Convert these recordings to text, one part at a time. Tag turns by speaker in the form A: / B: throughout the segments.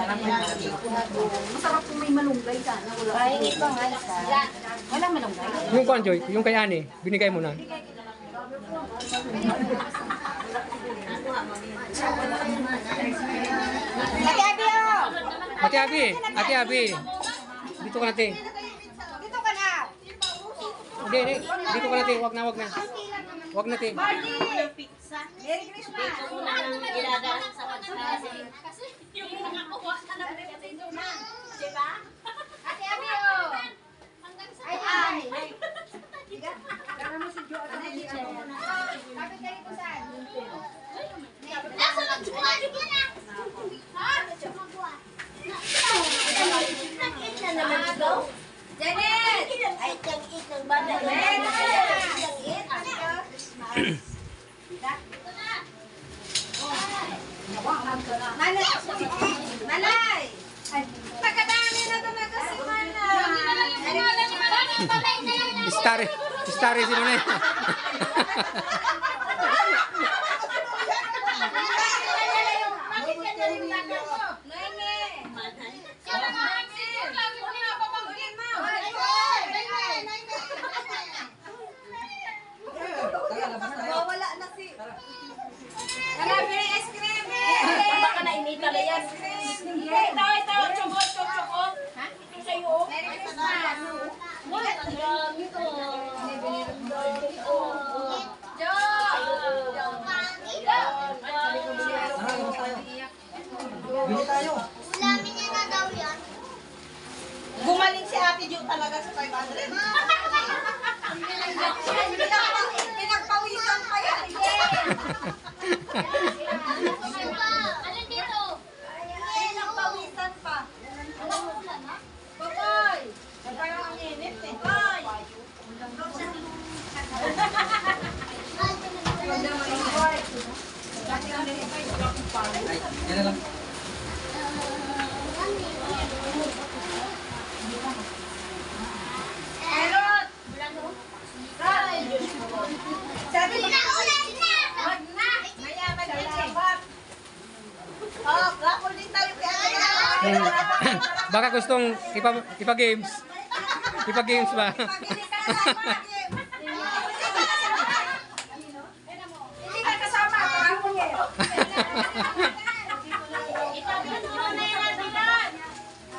A: Masarap kung may malunggay sana.
B: Pahingi pa nga isa.
A: Wala malunggay.
C: Yung kwan, Joy, yung kay Ani, binigay mo na.
B: Ate Abi, oh!
C: Ate Abi, Ate Abi. Dito ka natin.
B: Dito ka na.
C: Hindi, hindi. Dito ka natin. Wag na, wag na. Wag natin.
B: Merry Christmas.
D: Iladaan sa pagkakasi. Kasi yung nakakuha ka na pinatunan. Diba?
B: Ate Abi, oh! Ay, ay!
A: Kaya mo si Jo at si
B: Sabi ka rito saan?
D: Nasa nagsuwa ka na. Ha? Nag-eat na naman ikaw?
B: Janet!
D: Ay, tag-eat ng banda.
B: Nanay! Nanay! Pagkadami na talaga si Manay!
C: Starry, Starry si Manay.
D: Bakit ka na rin bata mo?
B: Nene! Wala na si... Marami na ice cream!
D: Baka na-imita na yan. Ito, choco. Ha? Ito sa'yo.
B: Merry Christmas!
D: Wala, ang dami ko.
E: Ulamin niya na daw yan.
B: Gumaling si Ate Jo talaga sa 500. Pinagpawisan pa yan.
E: Alin dito?
B: Pinagpawisan pa. Baboy! Parang ang init eh. Boy! Erot! Sabi mo na ulit na! Wag na! Mayaman din eh. Oh, lakol din tayo kaya.
C: Baka gustong ipa-games. Ipa-games ba?
B: Hindi ka kasama.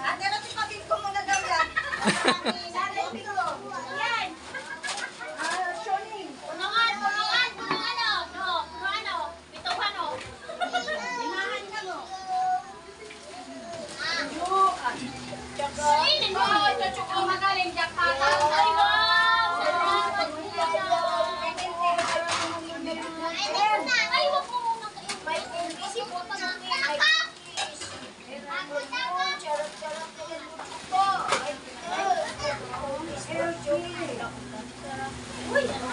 B: Ate, natin pagin ko muna daw yan. Yan. Shoning.
D: Punungan. Punungan ano? No, punungan ano? Bituhan o.
B: Limahan ka mo.
D: Sinin mo. Ito choco magaling. Jackpot. Ay, ay, wag mo muna kayo. Isip mo pa ng Uy, ano